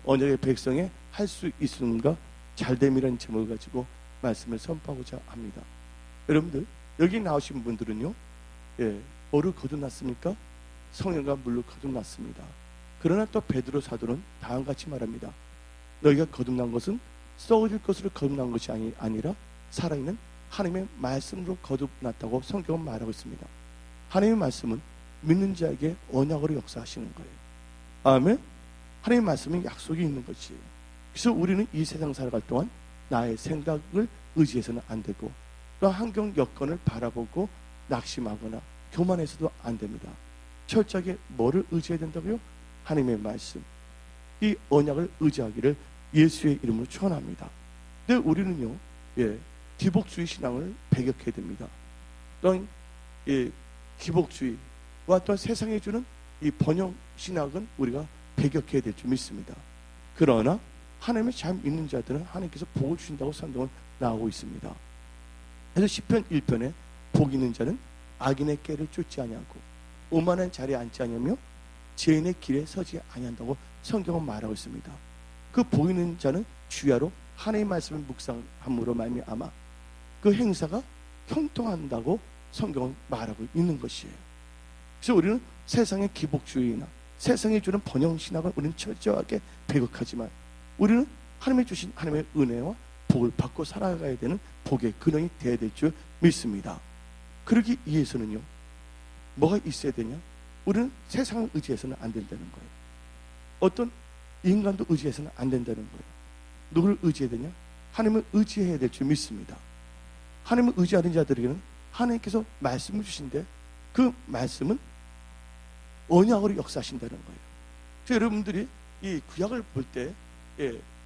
언약의 백성에 할 수 있음과 잘됨이라는 제목을 가지고 말씀을 선포하고자 합니다. 여러분들 여기 나오신 분들은요, 뭐를 거듭났습니까? 성령과 물로 거듭났습니다. 그러나 또 베드로 사도는 다음같이 말합니다. 너희가 거듭난 것은 썩어질 것으로 거듭난 것이 아니라 살아있는 하나님의 말씀으로 거듭났다고 성경은 말하고 있습니다. 하나님의 말씀은 믿는 자에게 언약으로 역사하시는 거예요. 아멘. 하나님의 말씀은 약속이 있는 것이에요. 그래서 우리는 이 세상 살아갈 동안 나의 생각을 의지해서는 안 되고, 또 환경 여건을 바라보고 낙심하거나 교만해서도 안 됩니다. 철저하게 뭐를 의지해야 된다고요? 하나님의 말씀, 이 언약을 의지하기를 예수의 이름으로 축원합니다. 근데 우리는요, 기복주의 신앙을 배격해야 됩니다. 또한 기복주의와 또 세상에 주는 이 번영 신학은 우리가 배격해야 될 줄 믿습니다. 그러나 하나님을 잘 믿는 자들은 하나님께서 복을 주신다고 성경은 나오고 있습니다. 그래서 시편 1편에 복 있는 자는 악인의 꾀를 쫓지 아니하고 오만한 자리에 앉지 아니하며 죄인의 길에 서지 아니한다고 성경은 말하고 있습니다. 그 복 있는 자는 주야로 하나님의 말씀을 묵상함으로 말미암아 그 행사가 형통한다고 성경은 말하고 있는 것이에요. 그래서 우리는 세상의 기복주의나 세상이 주는 번영신학을 우리는 철저하게 배격하지만 우리는 하나님의 주신 하나님의 은혜와 복을 받고 살아가야 되는 복의 근원이 되어야 될 줄 믿습니다. 그러기 위해서는요, 뭐가 있어야 되냐? 우리는 세상을 의지해서는 안 된다는 거예요. 어떤 인간도 의지해서는 안 된다는 거예요. 누구를 의지해야 되냐? 하나님을 의지해야 될 줄 믿습니다. 하나님을 의지하는 자들에게는 하나님께서 말씀을 주신데 그 말씀은 언약으로 역사하신다는 거예요. 그래서 여러분들이 이 구약을 볼 때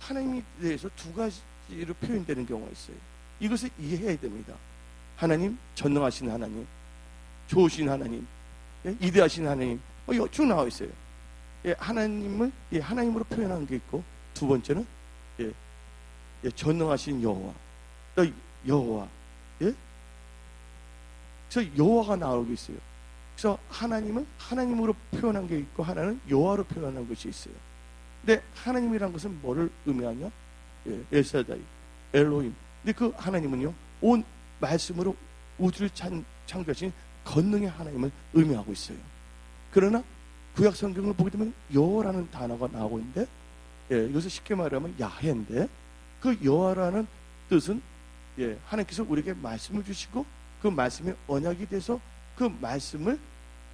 하나님에 대해서 두 가지로 표현되는 경우가 있어요. 이것을 이해해야 됩니다. 하나님, 전능하신 하나님, 좋으신 하나님, 이대하신 하나님, 쭉 나와 있어요. 하나님을 하나님으로 표현하는 게 있고, 두 번째는 전능하신 여호와, 또 여호와, 그래서 여호와가 나오고 있어요. 그래서 하나님은 하나님으로 표현한 게 있고 하나는 여호와로 표현한 것이 있어요. 근데 하나님이란 것은 뭐를 의미하냐? 엘사다이, 엘로힘. 근데 그 하나님은요, 온 말씀으로 우주를 창조하신 권능의 하나님을 의미하고 있어요. 그러나 구약 성경을 보게 되면 여호와라는 단어가 나오고 있는데, 이것을 쉽게 말하면 야훼인데, 그 여호와라는 뜻은 하나님께서 우리에게 말씀을 주시고 그 말씀이 언약이 돼서 그 말씀을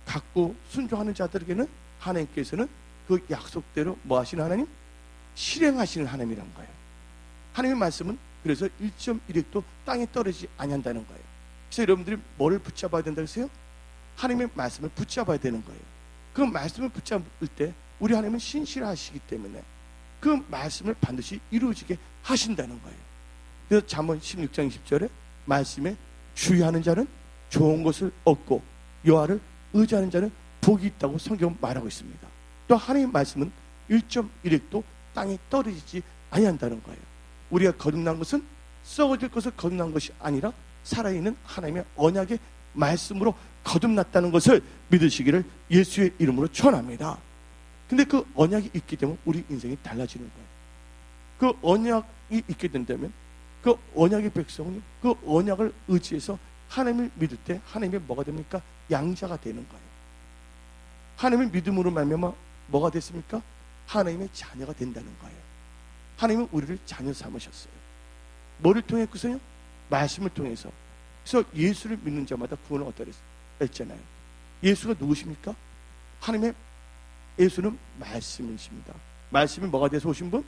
갖고 순종하는 자들에게는 하나님께서는 그 약속대로 뭐 하시는 하나님? 실행하시는 하나님이란 거예요. 하나님의 말씀은 그래서 1.1획도 땅에 떨어지지 아니한다는 거예요. 그래서 여러분들이 뭐를 붙잡아야 된다고 했어요? 하나님의 말씀을 붙잡아야 되는 거예요. 그 말씀을 붙잡을 때 우리 하나님은 신실하시기 때문에 그 말씀을 반드시 이루어지게 하신다는 거예요. 그래서 잠언 16장 20절에 말씀에 주의하는 자는 좋은 것을 얻고 여호와를 의지하는 자는 복이 있다고 성경은 말하고 있습니다. 또 하나님의 말씀은 1.1획도 땅에 떨어지지 아니한다는 거예요. 우리가 거듭난 것은 썩어질 것을 거듭난 것이 아니라 살아있는 하나님의 언약의 말씀으로 거듭났다는 것을 믿으시기를 예수의 이름으로 축원합니다. 근데 그 언약이 있기 때문에 우리 인생이 달라지는 거예요. 그 언약이 있게 된다면 그 언약의 백성은 그 언약을 의지해서 하나님을 믿을 때 하나님의 뭐가 됩니까? 양자가 되는 거예요. 하나님의 믿음으로 말미암아 뭐가 됐습니까? 하나님의 자녀가 된다는 거예요. 하나님은 우리를 자녀 삼으셨어요. 뭐를 통해서요? 말씀을 통해서. 그래서 예수를 믿는 자마다 구원을 얻으라 했잖아요. 예수가 누구십니까? 하나님의 예수는 말씀이십니다. 말씀이 뭐가 돼서 오신 분?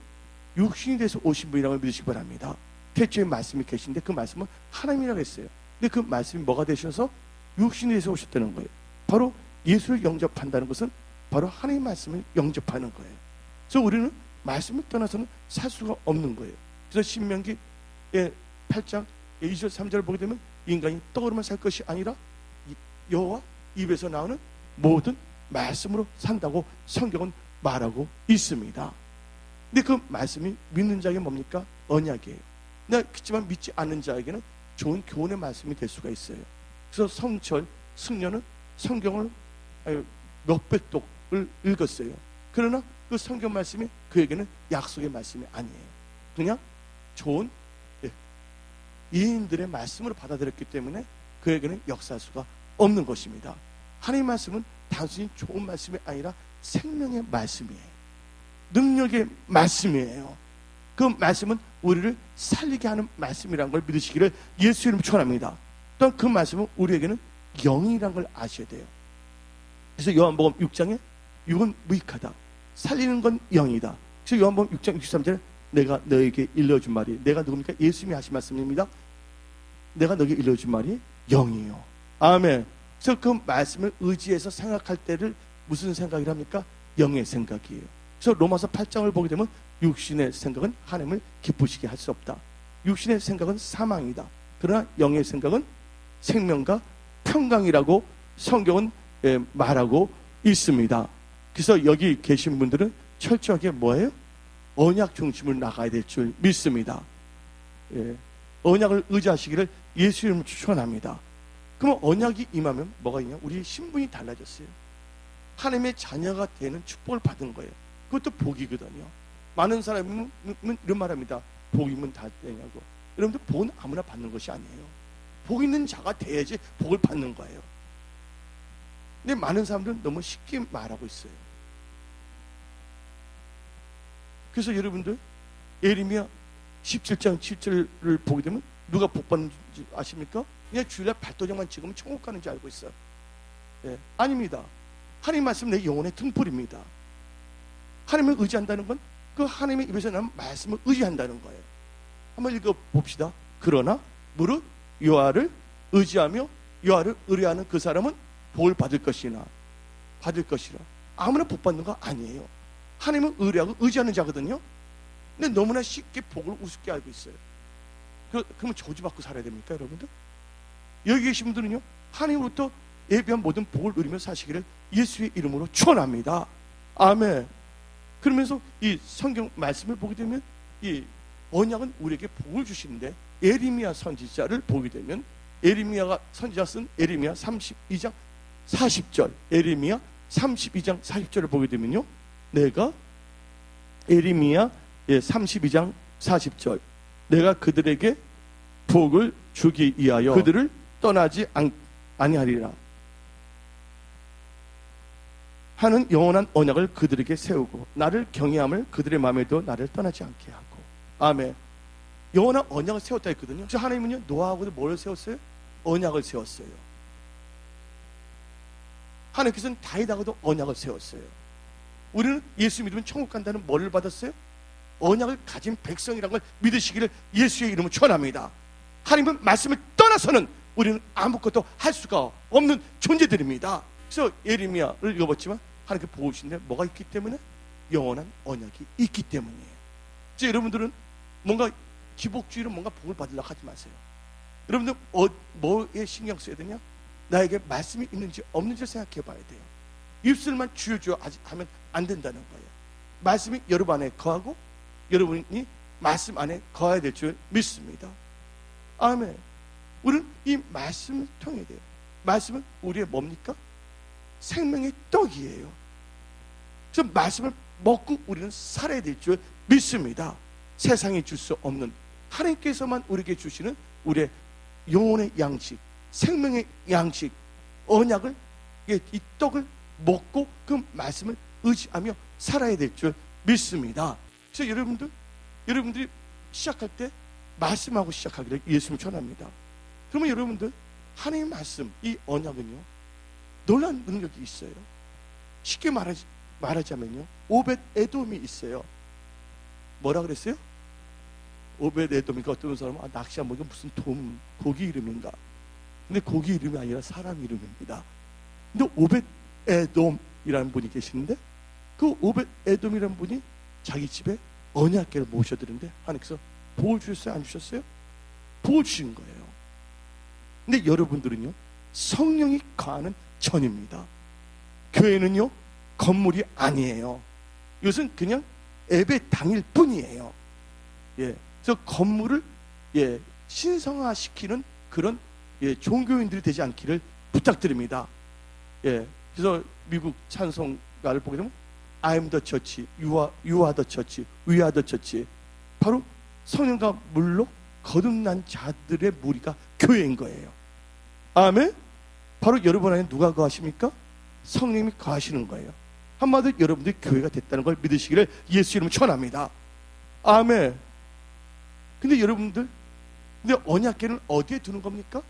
육신이 돼서 오신 분이라고 믿으시기 바랍니다. 태초에 말씀이 계신데 그 말씀은 하나님이라고 했어요. 근데 그 말씀이 뭐가 되셔서 육신이 돼서 오셨다는 거예요. 바로 예수를 영접한다는 것은 바로 하나님의 말씀을 영접하는 거예요. 그래서 우리는 말씀을 떠나서는 살 수가 없는 거예요. 그래서 신명기 8장 2절 3절을 보게 되면 인간이 떡으로만 살 것이 아니라 여호와 입에서 나오는 모든 말씀으로 산다고 성경은 말하고 있습니다. 근데 그 말씀이 믿는 자에게 뭡니까? 언약이에요. 그렇지만 믿지 않는 자에게는 좋은 교훈의 말씀이 될 수가 있어요. 그래서 성철, 승려는 성경을 몇백 독을 읽었어요. 그러나 그 성경 말씀이 그에게는 약속의 말씀이 아니에요. 그냥 좋은 예인들의 말씀으로 받아들였기 때문에 그에게는 역사할 수가 없는 것입니다. 하나님의 말씀은 단순히 좋은 말씀이 아니라 생명의 말씀이에요. 능력의 말씀이에요. 그 말씀은 우리를 살리게 하는 말씀이라는 걸 믿으시기를 예수 이름으로 축원합니다. 또한 그 말씀은 우리에게는 영이라는 걸 아셔야 돼요. 그래서 요한복음 6장에 육은 무익하다, 살리는 건 영이다. 그래서 요한복음 6장 63절에 내가 너에게 일러준 말이, 내가 누굽니까? 예수님이 하신 말씀입니다. 내가 너에게 일러준 말이 영이요. 아멘. 그래서 그 말씀을 의지해서 생각할 때를 무슨 생각이랍니까? 영의 생각이에요. 그래서 로마서 8장을 보게 되면 육신의 생각은 하나님을 기쁘시게 할 수 없다. 육신의 생각은 사망이다. 그러나 영의 생각은 생명과 평강이라고 성경은 말하고 있습니다. 그래서 여기 계신 분들은 철저하게 뭐예요? 언약 중심으로 나가야 될 줄 믿습니다. 언약을 의지하시기를 예수 이름으로 추천합니다. 그러면 언약이 임하면 뭐가 있냐? 우리의 신분이 달라졌어요. 하나님의 자녀가 되는 축복을 받은 거예요. 그것도 복이거든요. 많은 사람은 이런 말합니다. 복이면 다 되냐고. 여러분들 복은 아무나 받는 것이 아니에요. 복 있는 자가 돼야지 복을 받는 거예요. 근데 많은 사람들은 너무 쉽게 말하고 있어요. 그래서 여러분들 예레미야 17장 7절을 보게 되면 누가 복 받는지 아십니까? 그냥 주일날 발도장만 찍으면 천국 가는 줄 알고 있어요. 아닙니다. 하나님 말씀 내 영혼의 등불입니다. 하나님을 의지한다는 건 그 하나님의 입에서 나는 말씀을 의지한다는 거예요. 한번 읽어봅시다. 그러나 무릇 여호와를 의지하며 여호와를 의뢰하는 그 사람은 복을 받을 것이라. 아무나 복 받는 거 아니에요. 하나님을 의뢰하고 의지하는 자거든요. 근데 너무나 쉽게 복을 우습게 알고 있어요. 그러면 저주받고 살아야 됩니까, 여러분들? 여기 계신 분들은요, 하나님으로부터 예비한 모든 복을 누리며 사시기를 예수의 이름으로 축원합니다. 아멘. 그러면서 이 성경 말씀을 보게 되면 이 언약은 우리에게 복을 주시는데, 예레미야 선지자를 보게 되면 예레미야가 선지자 쓴 예레미야 32장 40절, 예레미야 32장 40절을 보게 되면요, 내가 예레미야 32장 40절, 내가 그들에게 복을 주기 위하여 그들을 떠나지 아니하리라 하는 영원한 언약을 그들에게 세우고 나를 경외함을 그들의 마음에도 나를 떠나지 않게 하고. 아멘. 영원한 언약을 세웠다 했거든요. 그래서 하나님은요, 노아하고도 뭘 세웠어요? 언약을 세웠어요. 하나님께서는 다윗하고도 언약을 세웠어요. 우리는 예수 믿으면 천국 간다는 뭐를 받았어요? 언약을 가진 백성이라는 걸 믿으시기를 예수의 이름으로 축원합니다. 하나님은 말씀을 떠나서는 우리는 아무것도 할 수가 없는 존재들입니다. 그래서 예레미야를 읽어봤지만 하나님께 보고 계신데 뭐가 있기 때문에? 영원한 언약이 있기 때문이에요. 이제 여러분들은 뭔가 기복주의로 뭔가 복을 받으려고 하지 마세요. 여러분들 뭐에 신경 써야 되냐? 나에게 말씀이 있는지 없는지 생각해 봐야 돼요. 입술만 주여 아직 하면 안 된다는 거예요. 말씀이 여러분 안에 거하고 여러분이 말씀 안에 거해야 될 줄 믿습니다. 아멘. 우리는 이 말씀을 통해야 돼요. 말씀은 우리의 뭡니까? 생명의 떡이에요. 그래서 말씀을 먹고 우리는 살아야 될 줄 믿습니다. 세상이 줄 수 없는 하나님께서만 우리에게 주시는 우리의 영혼의 양식, 생명의 양식, 언약을, 이 떡을 먹고 그 말씀을 의지하며 살아야 될 줄 믿습니다. 그래서 여러분들이 시작할 때 말씀하고 시작하기를 예수님 전합니다. 그러면 여러분들 하나님의 말씀, 이 언약은요, 놀라운 능력이 있어요. 쉽게 말하자면요, 오벳 에돔이 있어요. 뭐라 그랬어요? 오벳 에돔이니까 어떤 사람은 낚시한 뭐 이거 무슨 고기 이름인가? 근데 고기 이름이 아니라 사람 이름입니다. 근데 오벳 에돔이라는 분이 계시는데 그 오벳 에돔이라는 분이 자기 집에 언약궤를 모셔드는데 하나님께서 복을 주셨어요? 안 주셨어요? 복을 주신 거예요. 근데 여러분들은요, 성령이 거하는 전입니다. 교회는요, 건물이 아니에요. 이것은 그냥 예배 당일 뿐이에요. 그래서 건물을 신성화시키는 그런 종교인들이 되지 않기를 부탁드립니다. 그래서 미국 찬송가를 보게 되면 I am the church, you are the church, we are the church. 바로 성령과 물로 거듭난 자들의 무리가 교회인 거예요. 아멘. 바로 여러분 안에 누가 거하십니까? 성령님이 거하시는 거예요. 한마디로 여러분들이 교회가 됐다는 걸 믿으시기를 예수 이름으로 축원합니다. 아멘. 근데 여러분들, 근데 언약궤는 어디에 두는 겁니까?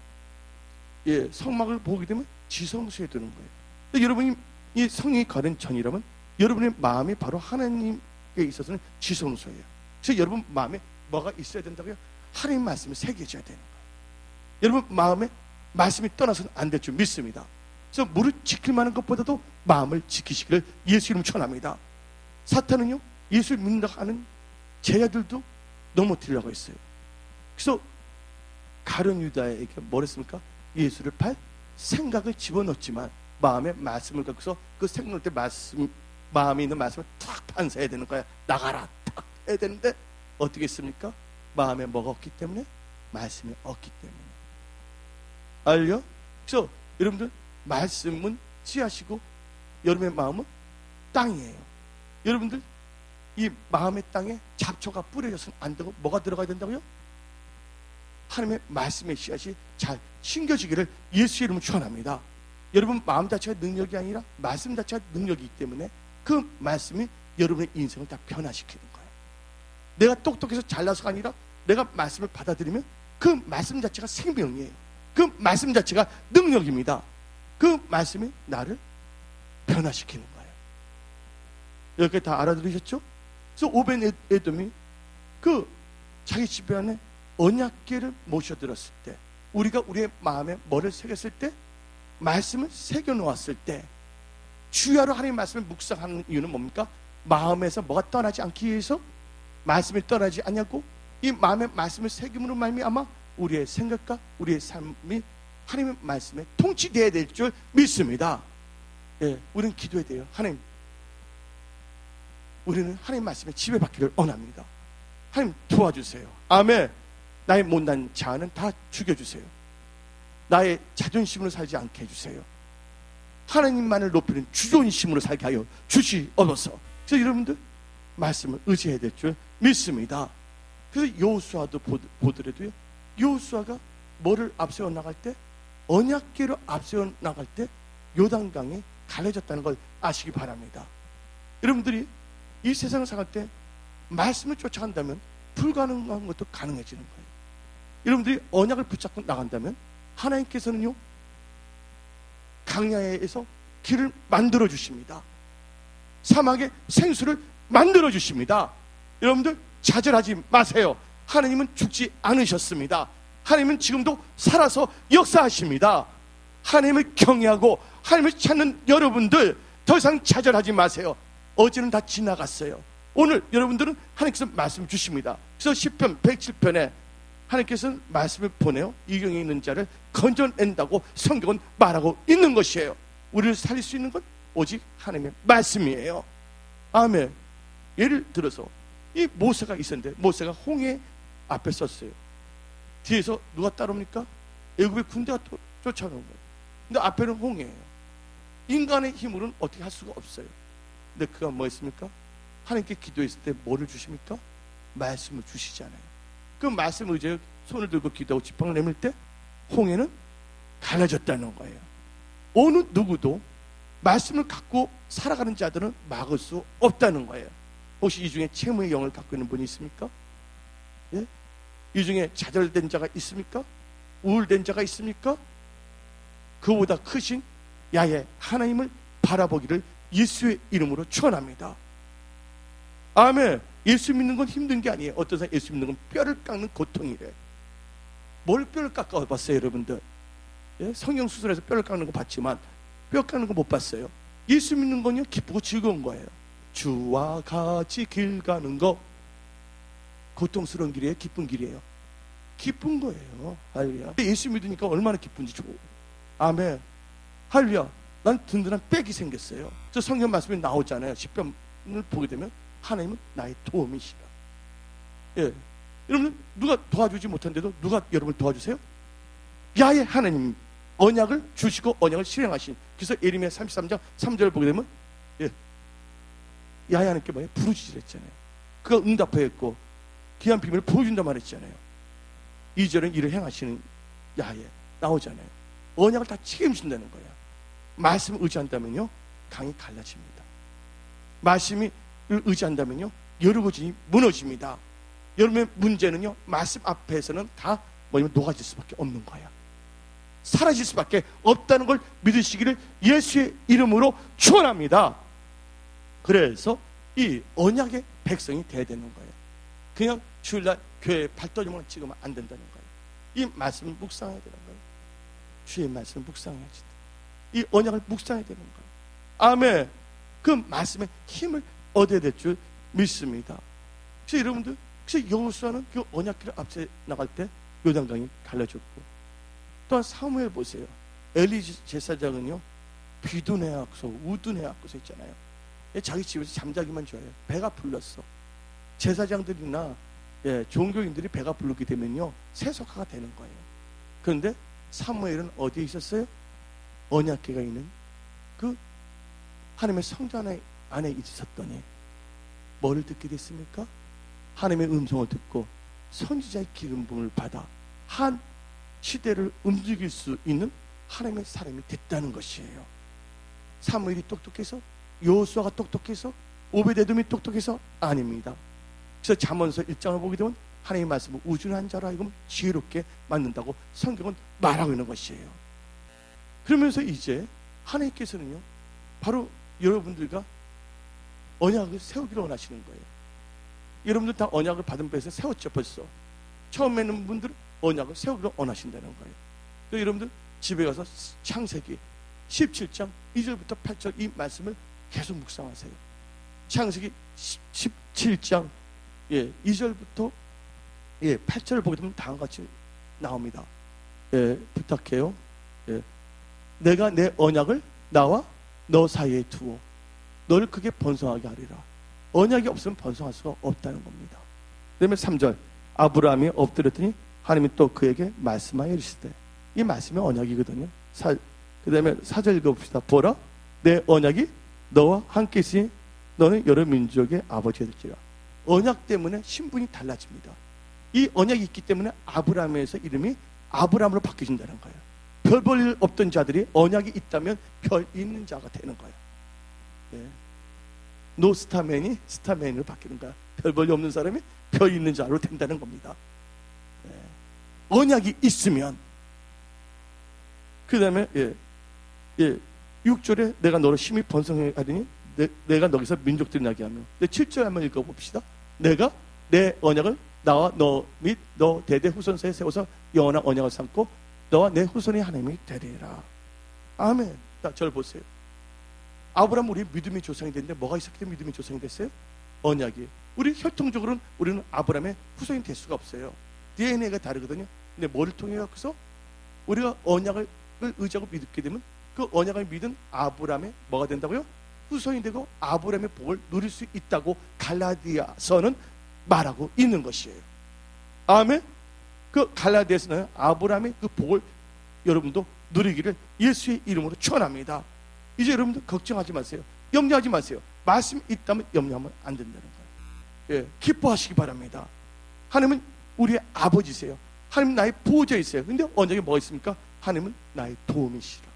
예, 성막을 보게 되면 지성소에 두는 거예요. 근데 여러분이 이 성령이 거하는 전이라면 여러분의 마음이 바로 하나님에 있어서는 지성소예요. 그래서 여러분 마음에 뭐가 있어야 된다고요? 하나님 말씀이 새겨져야 되는 거예요. 여러분 마음에 말씀이 떠나서는 안 될 줄 믿습니다. 그래서 무릇 지킬 만한 것보다도 마음을 지키시기를 예수 이름 축원합니다. 사탄은요, 예수를 믿는다고 하는 제자들도 넘어뜨리려고 했어요. 그래서 가룟 유다에게 뭘 했습니까? 예수를 팔 생각을 집어넣었지만 마음에 말씀을 갖고서 그 생각할 때 말씀, 마음에 있는 말씀을 탁 반사해야 되는 거야. 나가라 탁 해야 되는데 어떻게 했습니까? 마음에 뭐가 없기 때문에? 말씀이 없기 때문에. 알려? 그래서 여러분들 말씀은 씨앗이고 여러분의 마음은 땅이에요. 여러분들 이 마음의 땅에 잡초가 뿌려져서는 안 되고 뭐가 들어가야 된다고요? 하나님의 말씀의 씨앗이 잘 심겨지기를 예수 이름으로 축원합니다. 여러분 마음 자체가 능력이 아니라 말씀 자체가 능력이기 때문에 그 말씀이 여러분의 인생을 다 변화시키는 거예요. 내가 똑똑해서 잘나서가 아니라 내가 말씀을 받아들이면 그 말씀 자체가 생명이에요. 그 말씀 자체가 능력입니다. 그 말씀이 나를 변화시키는 거예요. 여기까지 다 알아들으셨죠? 그래서 오벤에돔이 그 자기 집 안에 언약궤를 모셔들었을 때, 우리가 우리의 마음에 뭐를 새겼을 때, 말씀을 새겨놓았을 때, 주야로 하나님의 말씀을 묵상하는 이유는 뭡니까? 마음에서 뭐가 떠나지 않기 위해서, 말씀이 떠나지 않냐고, 이 마음의 말씀을 새김으로 말미암아 우리의 생각과 우리의 삶이 하나님의 말씀에 통치되어야 될 줄 믿습니다. 예, 우리는 기도해야 돼요. 하나님, 우리는 하나님 말씀에 지배받기를 원합니다. 하나님 도와주세요. 아멘. 나의 못난 자아는 다 죽여주세요. 나의 자존심으로 살지 않게 해주세요. 하나님만을 높이는 주존심으로 살게 하여 주시옵소서. 그래서 여러분들 말씀을 의지해야 될 줄 믿습니다. 그래서 여호수아도 보더라도요, 여호수아가 뭐를 앞세워 나갈 때, 언약궤로 앞세워 나갈 때 요단강이 갈라졌다는 걸 아시기 바랍니다. 여러분들이 이 세상을 살아갈 때 말씀을 쫓아간다면 불가능한 것도 가능해지는 거예요. 여러분들이 언약을 붙잡고 나간다면 하나님께서는요, 강야에서 길을 만들어 주십니다. 사막에 생수를 만들어 주십니다. 여러분들 좌절하지 마세요. 하나님은 죽지 않으셨습니다. 하나님은 지금도 살아서 역사하십니다. 하나님을 경외하고 하나님을 찾는 여러분들 더 이상 좌절하지 마세요. 어제는 다 지나갔어요. 오늘 여러분들은 하나님께서 말씀 주십니다. 그래서 시편 107편에 하나님께서는 말씀을 보내어 이경에 있는 자를 건져낸다고 성경은 말하고 있는 것이에요. 우리를 살릴 수 있는 건 오직 하나님의 말씀이에요. 아멘. 예를 들어서 이 모세가 있었는데 모세가 홍해 앞에 섰어요. 뒤에서 누가 따라옵니까? 애굽의 군대가 쫓아오는 거예요. 근데 앞에는 홍해예요. 인간의 힘으로는 어떻게 할 수가 없어요. 근데 그가 뭐 했습니까? 하나님께 기도했을 때 뭐를 주십니까? 말씀을 주시잖아요. 그 말씀을 이제 손을 들고 기도하고 지팡이를 내밀 때 홍해는 갈라졌다는 거예요. 어느 누구도 말씀을 갖고 살아가는 자들은 막을 수 없다는 거예요. 혹시 이 중에 채무의 영을 갖고 있는 분이 있습니까? 예? 이 중에 좌절된 자가 있습니까? 우울된 자가 있습니까? 그보다 크신 야훼 하나님을 바라보기를 예수의 이름으로 축원합니다. 아멘. 예수 믿는 건 힘든 게 아니에요. 어떤 사람 예수 믿는 건 뼈를 깎는 고통이래. 뭘 뼈를 깎아봤어요, 여러분들? 예? 성형수술해서 뼈를 깎는 거 봤지만 뼈 깎는 거 못 봤어요. 예수 믿는 건요, 기쁘고 즐거운 거예요. 주와 같이 길 가는 거 고통스러운 길이에요, 기쁜 길이에요? 기쁜 거예요. 할렐루야. 예수 믿으니까 얼마나 기쁜지 줘. 아멘. 할렐루야. 난 든든한 백이 생겼어요. 저 성경 말씀이 나오잖아요. 시편을 보게 되면 하나님은 나의 도움이시라. 예, 여러분 누가 도와주지 못한데도 누가 여러분을 도와주세요? 야훼 하나님 언약을 주시고 언약을 실행하신. 그래서 예레미야 33장 3절을 보게 되면 예, 야야님께 뭐예요? 부르짖으랬잖아요. 그가 응답하였고 귀한 비밀을 보여준단 말했잖아요. 2절은 이를 행하시는 야에 나오잖아요. 언약을 다 책임진다는 거예요. 말씀을 의지한다면요, 강이 갈라집니다. 말씀을 의지한다면요, 여러고진이 무너집니다. 여러분의 문제는요, 말씀 앞에서는 다 뭐냐면 녹아질 수밖에 없는 거예요. 사라질 수밖에 없다는 걸 믿으시기를 예수의 이름으로 축원합니다. 그래서 이 언약의 백성이 돼야 되는 거예요. 그냥 주일날 교회에 발도리만 찍으면 안 된다는 거예요. 이 말씀을 묵상해야 되는 거예요. 주의 말씀을 묵상해야지. 이 언약을 묵상해야 되는 거예요. 아멘. 그 말씀에 힘을 얻어야 될 줄 믿습니다. 그래서 여러분들, 그래서 여호수아는 그 언약길을 앞서 나갈 때 요단강이 갈라졌고, 또한 사무엘 보세요. 엘리 제사장은요, 비도 내악소 우도 내악소 있잖아요. 자기 집에서 잠자기만 좋아해요. 배가 불렀어. 제사장들이나 종교인들이 배가 부르게 되면요, 세속화가 되는 거예요. 그런데 사무엘은 어디에 있었어요? 언약궤가 있는 그 하나님의 성전 안에 있었더니 뭐를 듣게 됐습니까? 하나님의 음성을 듣고 선지자의 기름 부음을 받아 한 시대를 움직일 수 있는 하나님의 사람이 됐다는 것이에요. 사무엘이 똑똑해서, 여호수아가 똑똑해서, 오베데돔이 똑똑해서? 아닙니다. 그래서 잠언서 1장을 보게 되면 하나님의 말씀을 우준한 자라 하여금 지혜롭게 만든다고 성경은 말하고 있는 것이에요. 그러면서 이제 하나님께서는요, 바로 여러분들과 언약을 세우기를 원하시는 거예요. 여러분들 다 언약을 받은 배에서 세웠죠. 벌써 처음에는 분들은 언약을 세우기를 원하신다는 거예요. 그래서 여러분들 집에 가서 창세기 17장 2절부터 8절 이 말씀을 계속 묵상하세요. 창세기 17장 2절부터 8절을 보게 되면 다음과 같이 나옵니다. 부탁해요. 내가 내 언약을 나와 너 사이에 두어 너를 크게 번성하게 하리라. 언약이 없으면 번성할 수가 없다는 겁니다. 그 다음에 3절, 아브라함이 엎드렸더니 하나님이 또 그에게 말씀하여 이르시되, 이 말씀이 언약이거든요. 그 다음에 4절 읽어봅시다. 보라, 내 언약이 너와 함께 있으니 너는 여러 민족의 아버지가 될지라. 언약 때문에 신분이 달라집니다. 이 언약이 있기 때문에 아브라함에서 이름이 아브라함으로 바뀌어진다는 거예요. 별 볼 일 없던 자들이 언약이 있다면 별 있는 자가 되는 거예요. 노 스타맨이 스타맨으로 바뀌는 거야. 별 볼 일 없는 사람이 별 있는 자로 된다는 겁니다. 언약이 있으면. 그 다음에 6절에 내가 너를 심히 번성하게 하리니 내가 너기서 민족들이 나게 하며. 7절 한번 읽어봅시다. 내가 내 언약을 나와 너 및 너 대대 후손 사이에 세워서 영원한 언약을 삼고 너와 내 후손이 하나님이 되리라. 아멘. 자, 저를 보세요. 아브라함 우리 믿음의 조상이 됐는데 뭐가 있었기 때문에 믿음의 조상이 됐어요? 언약이. 우리 혈통적으로는 우리는 아브라함의 후손이 될 수가 없어요. DNA가 다르거든요. 근데 뭐를 통해 갖고서 우리가 언약을 의지하고 믿게 되면 그 언약을 믿은 아브라함의 뭐가 된다고요? 후손이 되고 아브라함의 복을 누릴 수 있다고 갈라디아서는 말하고 있는 것이에요. 아멘. 그 갈라디아서는 아브라함의 그 복을 여러분도 누리기를 예수의 이름으로 축원합니다. 이제 여러분들 걱정하지 마세요. 염려하지 마세요. 말씀이 있다면 염려하면 안 된다는 거예요. 기뻐하시기 바랍니다. 하나님은 우리의 아버지세요. 하나님은 나의 보호자이세요. 근데 언약에 뭐가 있습니까? 하나님은 나의 도움이시라.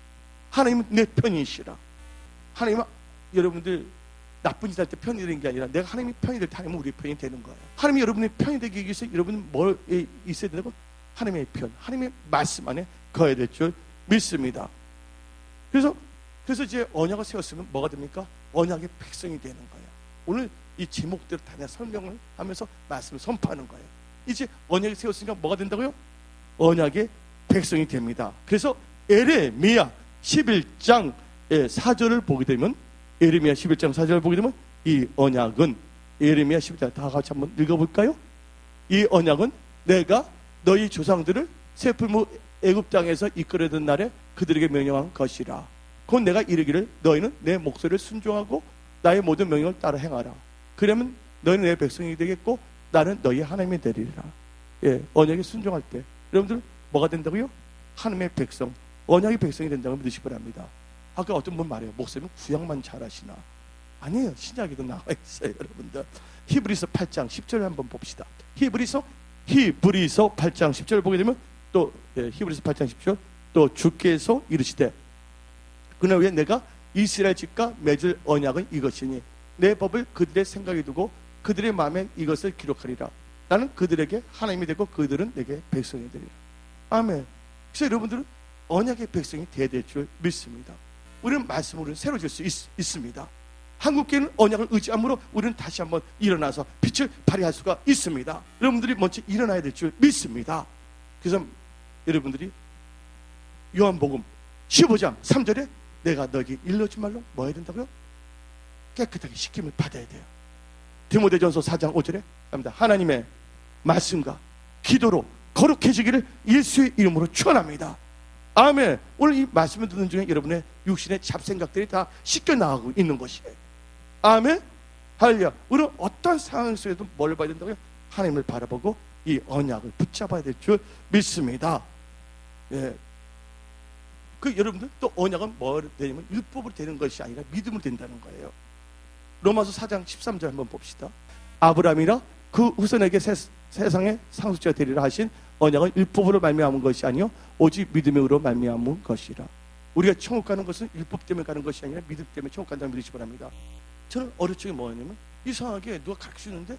하나님은 내 편이시라. 하나님은 여러분들 나쁜 짓 할 때 편이 되는 게 아니라 내가 하나님이 편이 될 때 하나님은 우리의 편이 되는 거예요. 하나님이 여러분의 편이 되기 위해서 여러분은 뭘 있어야 되냐고? 하나님의 편, 하나님의 말씀 안에 거해야 될 줄 믿습니다. 그래서 이제 언약을 세웠으면 뭐가 됩니까? 언약의 백성이 되는 거예요. 오늘 이 제목대로 다 설명을 하면서 말씀을 선포하는 거예요. 이제 언약이 세웠으니까 뭐가 된다고요? 언약의 백성이 됩니다. 그래서 에레미야 11장 4절을 보게 되면 에레미야 11장 4절을 보게 되면 이 언약은 에레미야 11장 다 같이 한번 읽어볼까요? 이 언약은 내가 너희 조상들을 세풀무 애굽 땅에서 이끌어든 날에 그들에게 명령한 것이라. 곧 내가 이르기를 너희는 내 목소리를 순종하고 나의 모든 명령을 따라 행하라. 그러면 너희는 내 백성이 되겠고 나는 너희 하나님이 되리라. 언약에 순종할 때 여러분들 뭐가 된다고요? 하나님의 백성, 언약의 백성이 된다고 믿으시기 바랍니다. 아까 어떤 분 말해요. 목사님 구약만 잘하시나? 아니에요. 신약에도 나와 있어요, 여러분들. 히브리서 8장 10절 한번 봅시다. 히브리서 8장 10절 보게 되면 또 히브리서 8장 10절 또 주께서 이르시되 그날 위에 내가 이스라엘 집과 맺을 언약은 이것이니 내 법을 그들의 생각에 두고 그들의 마음에 이것을 기록하리라. 나는 그들에게 하나님이 되고 그들은 내게 백성이 되리라. 아멘. 그래서 여러분들은 언약의 백성이 돼야 될 줄 믿습니다. 우리는 말씀으로 새로질 수 있습니다. 한국교회는 언약을 의지함으로 우리는 다시 한번 일어나서 빛을 발휘할 수가 있습니다. 여러분들이 먼저 일어나야 될 줄 믿습니다. 그래서 여러분들이 요한복음 15장 3절에 내가 너에게 일러준 말로 뭐 해야 된다고요? 깨끗하게 씻김을 받아야 돼요. 디모데전서 4장 5절에 하나님의 말씀과 기도로 거룩해지기를 예수의 이름으로 축원합니다. 아멘. 오늘 이 말씀을 듣는 중에 여러분의 육신의 잡생각들이 다 씻겨나가고 있는 것이에요. 아멘. 할렐루야. 우리는 어떤 상황 속에도 뭘 봐야 된다고요? 하나님을 바라보고 이 언약을 붙잡아야 될 줄 믿습니다. 예. 그 여러분들 또 언약은 뭘 되냐면 율법으로 되는 것이 아니라 믿음으로 된다는 거예요. 로마서 4장 13절 한번 봅시다. 아브라함이라 그 후손에게 세상의 상속자가 되리라 하신 언약은 율법으로 말미암은 것이 아니요 오직 믿음으로 말미암은 것이라. 우리가 천국 가는 것은 율법 때문에 가는 것이 아니라 믿음 때문에 천국 간다는 믿으시기 바랍니다. 저는 어릴 적에 뭐였냐면 이상하게 누가 가르치는데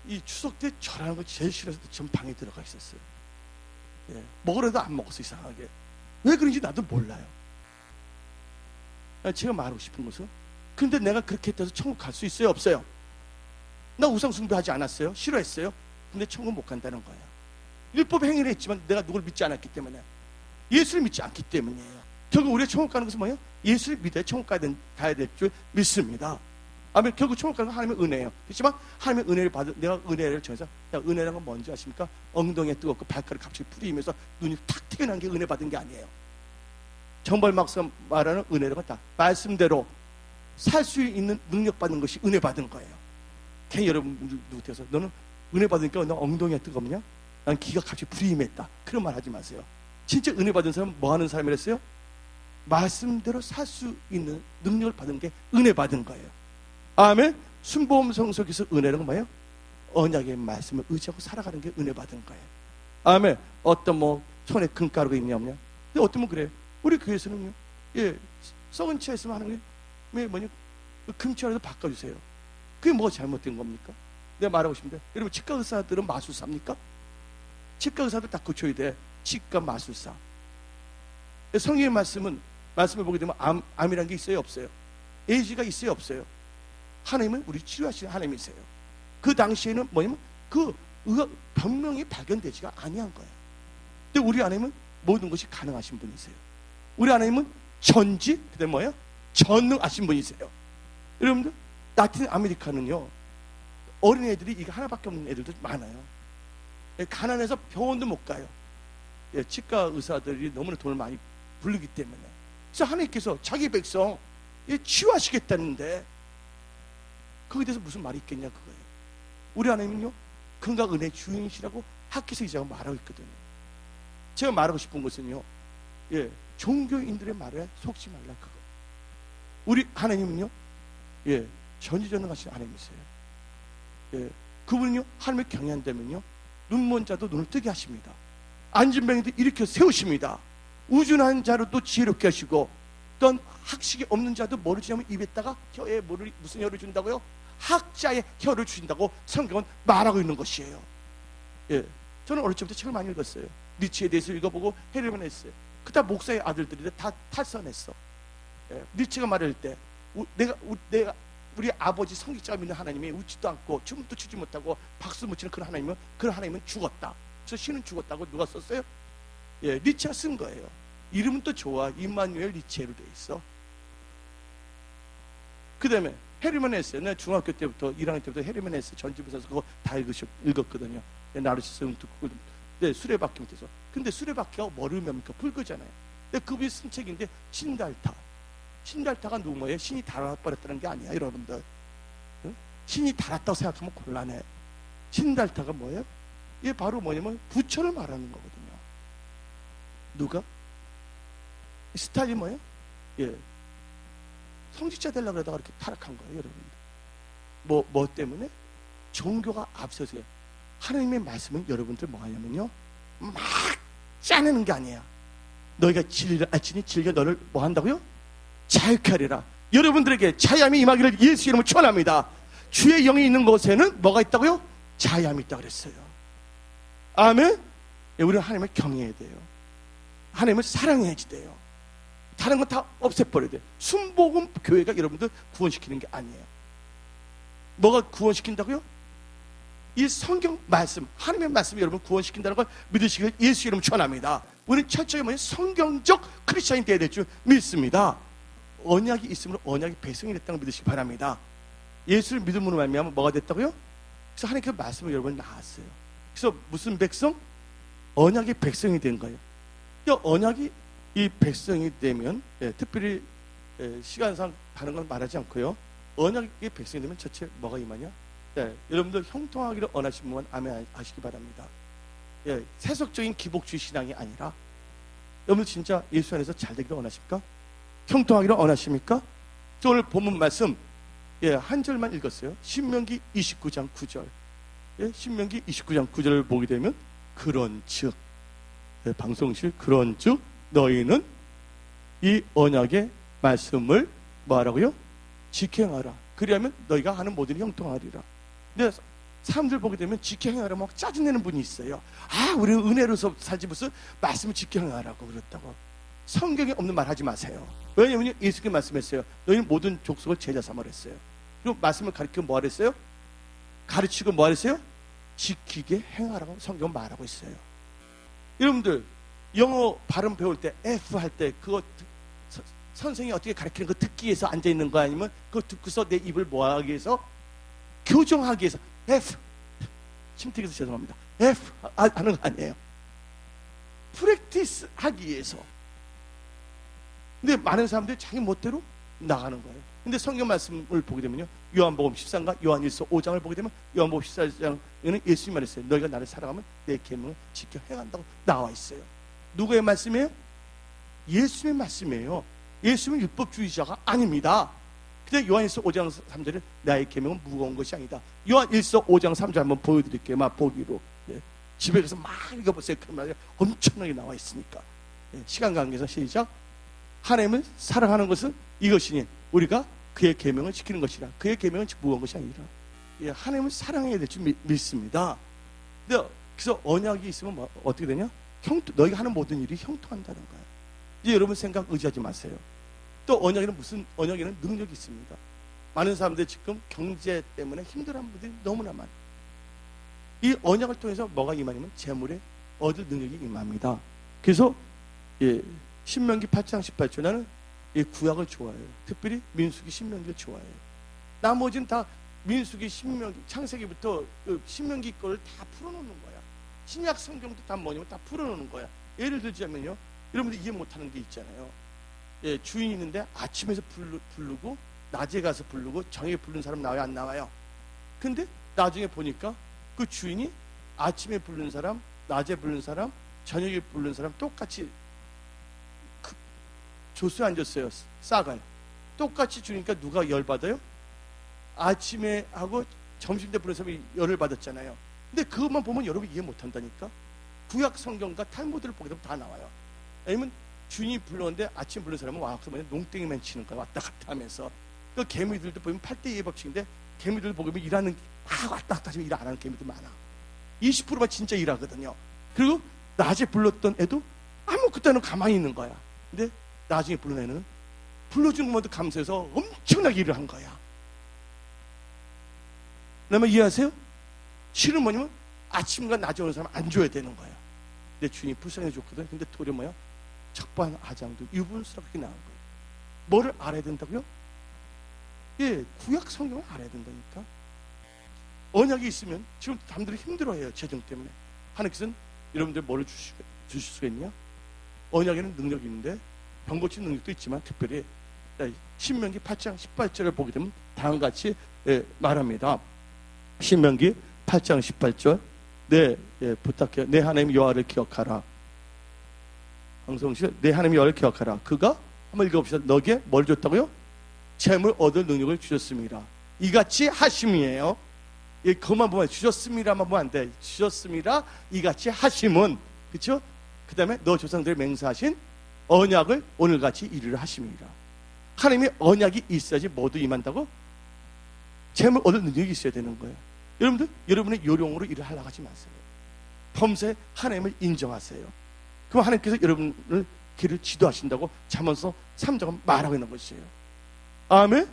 이 추석 때 절하는 거 제일 싫어서 전 방에 들어가 있었어요. 예, 먹으려도 안 먹었어. 이상하게 왜 그런지 나도 몰라요. 제가 말하고 싶은 것은 근데 내가 그렇게 했다고 천국 갈 수 있어요? 없어요? 나 우상 숭배하지 않았어요? 싫어했어요? 근데 천국 못 간다는 거예요. 율법 행위를 했지만 내가 누굴 믿지 않았기 때문에, 예수를 믿지 않기 때문이에요. 결국 우리가 천국 가는 것은 뭐예요? 예수를 믿어야 천국 가야 될 줄 믿습니다. 아멘. 결국 천국 가는 건 하나님의 은혜예요. 그렇지만 하나님의 은혜를 받은 내가 은혜를 정해서 은혜라는 건 뭔지 아십니까? 엉덩이에 뜨겁고 발가락 갑자기 풀이면서 눈이 탁 튀어나온 게 은혜 받은 게 아니에요. 정벌 막사 말하는 은혜라고 다 말씀대로 살 수 있는 능력 받는 것이 은혜 받은 거예요. 괜히 여러분 누구께서 너는 은혜 받으니까 너 엉덩이가 뜨겁냐? 난 기가 갑자기 불임했다. 그런 말 하지 마세요. 진짜 은혜 받은 사람은 뭐 하는 사람이랬어요? 말씀대로 살 수 있는 능력을 받은 게 은혜 받은 거예요. 아멘. 순복음 성속에서 은혜는 뭐예요? 언약의 말씀을 의지하고 살아가는 게 은혜 받은 거예요. 아멘. 어떤 뭐 손에 금가루가 있냐 없냐? 근데 어떤 분 그래요. 우리 교회에서는요, 예, 썩은 차 있으면 하는 게 뭐냐? 금치라도 바꿔주세요. 그게 뭐가 잘못된 겁니까? 내가 말하고 싶은데, 여러분 치과 의사들은 마술사입니까? 치과 의사들 다 고쳐야 돼. 치과 마술사. 성경의 말씀을 보게 되면 암이라는 게 있어요, 없어요? 에이즈가 있어요, 없어요? 하나님은 우리 치료하시는 하나님이세요. 그 당시에는 뭐냐면 그 병명이 발견되지가 아니한 거예요. 근데 우리 하나님은 모든 것이 가능하신 분이세요. 우리 하나님은 전지, 그다음에 뭐예요? 전능하신 분이세요. 여러분들, 라틴 아메리카는요, 어린애들이 이거 하나밖에 없는 애들도 많아요. 가난해서 병원도 못 가요. 치과 의사들이 너무나 돈을 많이 부르기 때문에. 그래서 하나님께서 자기 백성 치유하시겠다는데 거기에 대해서 무슨 말이 있겠냐 그거예요. 우리 하나님은요, 건강 은혜 주인이시라고 학교에서 이제가 말하고 있거든요. 제가 말하고 싶은 것은요, 예, 종교인들의 말에 속지 말라 그거. 우리 하나님은요, 예, 전지전능하신 하나님이세요. 예, 그분은요, 하나님의 경외한다면요, 눈먼 자도 눈을 뜨게 하십니다. 앉은 병에도 일으켜 세우십니다. 우준한 자로도 지혜롭게 하시고, 어떤 학식이 없는 자도 뭐를 주냐면 입에다가 혀에 무슨 혀를 준다고요? 학자의 혀를 주신다고 성경은 말하고 있는 것이에요. 예, 저는 어릴 적부터 책을 많이 읽었어요. 니체에 대해서 읽어보고 헤르만 했어요. 그다 목사의 아들들이 다 탈선했어. 예, 니체가 말할 때 우리 아버지 성직자가 믿는 하나님이 웃지도 않고 춤도 추지 못하고 박수 못 치는 그런 하나님은 죽었다. 그래서 신은 죽었다고 누가 썼어요? 예, 니체가 쓴 거예요. 이름은 또 좋아. 임마누엘 니체로 돼 있어. 그 다음에 헤르만 헤세. 내가 중학교 때부터 1학년 때부터 헤르만 헤세 전집에서 그거 다 읽었거든요. 나르시스 듣고. 네, 수레바퀴 밑에서. 근데 수레바퀴가 뭐를 맵니까? 불거잖아요. 근데 그분이 쓴 책인데 신달타. 신달타가 누구 뭐예요? 신이 달아버렸다는 게 아니야, 여러분들. 응? 신이 달았다고 생각하면 곤란해. 신달타가 뭐예요? 이게 바로 뭐냐면 부처를 말하는 거거든요. 누가? 스타일이 뭐예요? 예. 성직자 되려고 그러다가 이렇게 타락한 거예요, 여러분. 뭐 때문에? 종교가 앞서서요. 하나님의 말씀은 여러분들 뭐 하냐면요, 막 짜내는 게 아니에요. 너희가 진리를 알지니 진리가 너를 뭐 한다고요? 자유케 하리라. 여러분들에게 자유함이 임하기를 예수 이름으로 축원합니다. 주의 영이 있는 곳에는 뭐가 있다고요? 자유함이 있다고 그랬어요. 아멘. 우리는 하나님을 경외해야 돼요. 하나님을 사랑해야지 돼요. 다른 건 다 없애버려야 돼요. 순복음 교회가 여러분들 구원시키는 게 아니에요. 뭐가 구원시킨다고요? 이 성경 말씀, 하나님의 말씀이 여러분 구원시킨다는 걸 믿으시길 예수 이름 축원합니다. 우리는 철저히 뭐냐, 성경적 크리스찬이 되어야 될 줄 믿습니다. 언약이 있으면 언약이 백성이 됐다는 걸 믿으시기 바랍니다. 예수를 믿음으로 말미암아 뭐가 됐다고요? 그래서 하나님께서 말씀을 여러분 낳았어요. 그래서 무슨 백성? 언약의 백성이 된 거예요. 언약이 이 백성이 되면, 특별히 시간상 다른 건 말하지 않고요, 언약의 백성이 되면 전체 뭐가 임하냐? 여러분들 형통하기를 원하시는 분만 아멘 하시기 바랍니다. 세속적인 기복주의 신앙이 아니라 여러분 진짜 예수 안에서 잘 되기를 원하십니까? 형통하기를 원하십니까? 저 오늘 본문 말씀 한 절만 읽었어요. 신명기 29장 9절. 신명기 29장 9절을 보게 되면 그런즉, 방송실 그런즉 너희는 이 언약의 말씀을 뭐하라고요? 지켜행하라. 그리하면 너희가 하는 모든 일이 형통하리라. 근데 사람들 보게 되면 지켜행하라 막 짜증내는 분이 있어요. 아, 우리는 은혜로서 살지 무슨 말씀을 지켜행하라고 그랬다고. 성경에 없는 말 하지 마세요. 왜냐하면 예수님께 말씀했어요. 너희는 모든 족속을 제자 삼으라 했어요. 그리고 말씀을 가르치고 뭐 하랬어요? 가르치고 뭐 하랬어요? 지키게 행하라고 성경은 말하고 있어요. 여러분들 영어 발음 배울 때 F 할 때 그거 선생님이 어떻게 가르치는 거 듣기 위해서 앉아있는 거 아니면 그거 듣고서 내 입을 뭐하기 위해서? 교정하기 위해서 F, 침튀겨서 죄송합니다, F 하는 거 아니에요. 프랙티스 하기 위해서. 근데 많은 사람들이 자기 멋대로 나가는 거예요. 근데 성경 말씀을 보게 되면요, 요한복음 13과 요한일서 5장을 보게 되면 요한복음 14장에는 예수님이 말했어요. 너희가 나를 사랑하면 내 계명을 지켜 행한다고 나와 있어요. 누구의 말씀이에요? 예수님의 말씀이에요. 예수님은 율법주의자가 아닙니다. 근데 요한일서 5장 3절에 나의 계명은 무거운 것이 아니다. 요한일서 5장 3절 한번 보여드릴게요. 막 보기로. 집에 가서 막 읽어보세요. 그 말이 엄청나게 나와 있으니까. 시간 관계에서 시작. 하나님을 사랑하는 것은 이것이니 우리가 그의 계명을 지키는 것이라. 그의 계명은 무거운 것이 아니라. 하나님을 사랑해야 될 줄 믿습니다. 근데 그래서 언약이 있으면 뭐 어떻게 되냐? 너희가 하는 모든 일이 형통한다는 거예요. 이제 여러분 생각 의지하지 마세요. 또 언약에는 능력이 있습니다. 많은 사람들이 지금 경제 때문에 힘들어하는 분들이 너무나 많아요. 이 언약을 통해서 뭐가 임하냐면 재물에 얻을 능력이 임합니다. 그래서 신명기 8장 18절, 나는 이 구약을 좋아해요. 특별히 민수기, 신명기를 좋아해요. 나머지는 다 민수기, 신명기, 창세기부터 신명기 거를 다 풀어놓는 거야. 신약 성경도 다 뭐냐면 다 풀어놓는 거야. 예를 들자면요, 여러분들 이해 못하는 게 있잖아요. 주인이 있는데 아침에서 부르고 낮에 가서 부르고 저녁에 부르는 사람 나와요, 안 나와요? 근데 나중에 보니까 그 주인이 아침에 부르는 사람, 낮에 부르는 사람, 저녁에 부르는 사람 똑같이 조수에 앉았어요. 싸가요. 똑같이 주니까 누가 열받아요? 아침에 하고 점심때 부르는 사람이 열을 받았잖아요. 근데 그것만 보면 여러분 이해 못한다니까. 구약 성경과 탈무드를 보게 되면 다 나와요. 아니면 주인이 불렀는데 아침 부르는 사람은 와서 농땡이만 치는 거야. 왔다 갔다 하면서. 그 개미들도 보면 8대2의 법칙인데 개미들 보면 일하는, 왔다 갔다 하시면 일 안 하는 개미들 많아. 20%만 진짜 일하거든요. 그리고 낮에 불렀던 애도 아무것도 가만히 있는 거야. 근데 나중에 부른 애는 불러주는 것만도 감사해서 엄청나게 일을 한 거야. 그러면 이해하세요? 실은 뭐냐면 아침과 낮에 오는 사람 안 줘야 되는 거야. 내 주인이 불쌍해 줬거든. 근데 도리어 뭐야? 적반 하장도 유분스럽게 나온 거예요. 뭐를 알아야 된다고요? 구약 성경을 알아야 된다니까. 언약이 있으면 지금 남들이 힘들어해요. 재정 때문에. 하나님께서는 여러분들 뭐를 주실 수가 있냐? 언약에는 능력이 있는데 병 고치는 능력도 있지만 특별히 신명기 8장 18절을 보게 되면 다음과 같이 말합니다. 신명기 8장 18절. 부탁해요. 내 하나님 여호와를 기억하라. 방송실 내 하나님 여호와를 기억하라. 그가 한번 읽어봅시다. 너에게 뭘 줬다고요? 재물 얻을 능력을 주셨습니다. 이같이 하심이에요. 그만 보면 주셨습니다만 보면 안 돼. 주셨습니다. 이같이 하심은, 그렇죠? 그 다음에 너 조상들이 맹세하신 언약을 오늘같이 이루려 하심이라. 하나님의 언약이 있어야지 모두 임한다고? 재물 얻을 능력이 있어야 되는 거예요. 여러분들, 여러분의 요령으로 일을 하려고 하지 마세요. 범사에 하나님을 인정하세요. 그럼 하나님께서 여러분을 길을 지도하신다고 잠언서 3장은 말하고 있는 것이에요. 아멘.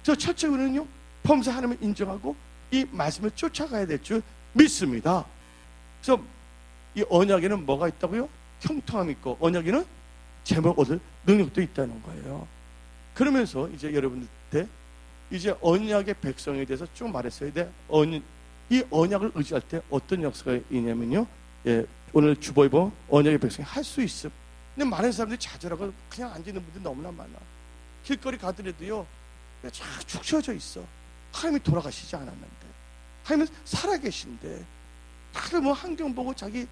저 첫째로는요, 범사에 하나님을 인정하고 이 말씀을 쫓아가야 될 줄 믿습니다. 그래서 이 언약에는 뭐가 있다고요? 형통함이 있고, 언약에는 재물 얻을 능력도 있다는 거예요. 그러면서 이제 여러분들한테 이제 언약의 백성에 대해서 쭉 말했어요. 이 언약을 의지할 때 어떤 역사가 있냐면요, 오늘 주보에 보면 언약의 백성이 할 수 있음. 근데 많은 사람들이 좌절하고 그냥 앉아있는 분들이 너무나 많아. 길거리 가더라도요, 축 처져 있어. 하나님이 돌아가시지 않았는데, 하나님은 살아계신데, 다들 뭐 환경 보고 자기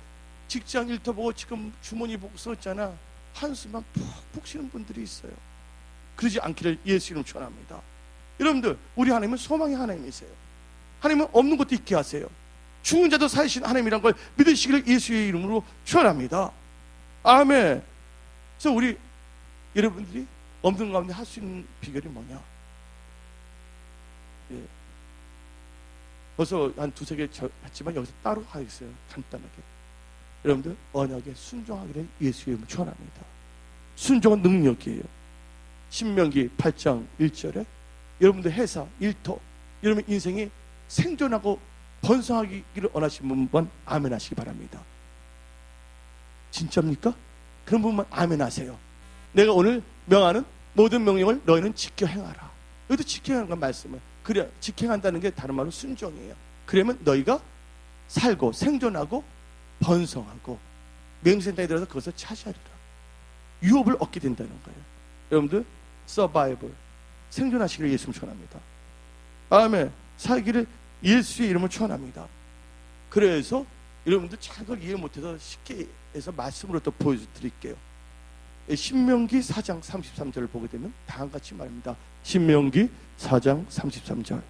직장 일터 보고 지금 주머니 보고 썼잖아. 한숨만 푹푹 쉬는 분들이 있어요. 그러지 않기를 예수 이름 축원합니다. 여러분들, 우리 하나님은 소망의 하나님이세요. 하나님은 없는 것도 있게 하세요. 죽은 자도 살리신 하나님이란 걸 믿으시기를 예수의 이름으로 축원합니다. 아멘. 그래서 우리 여러분들이 없는 가운데 할 수 있는 비결이 뭐냐? 벌써 한 두세 개 했지만 여기서 따로 하겠어요. 간단하게. 여러분들, 언약에 순종하기를 예수의 이름으로 축원합니다. 순종은 능력이에요. 신명기 8장 1절에 여러분들 회사, 일터, 여러분 인생이 생존하고 번성하기를 원하시는 분만 아멘 하시기 바랍니다. 진짜입니까? 그런 분만 아멘 하세요. 내가 오늘 명하는 모든 명령을 너희는 지켜 행하라. 여기도 지켜 행하는 말씀을, 그래, 지켜 행한다는 게 다른 말로 순종이에요. 그러면 너희가 살고 생존하고 번성하고 맹세한 땅에 들어서 그것을 차지하리라. 유업을 얻게 된다는 거예요. 여러분들, 서바이벌, 생존하시기를 예수님 축원합니다. 아멘. 살기를 예수의 이름을 축원합니다. 그래서 여러분들 잘 그걸 이해 못해서 쉽게 해서 말씀으로 또 보여드릴게요. 신명기 4장 33절을 보게 되면 다음같이 말합니다. 신명기 4장 33절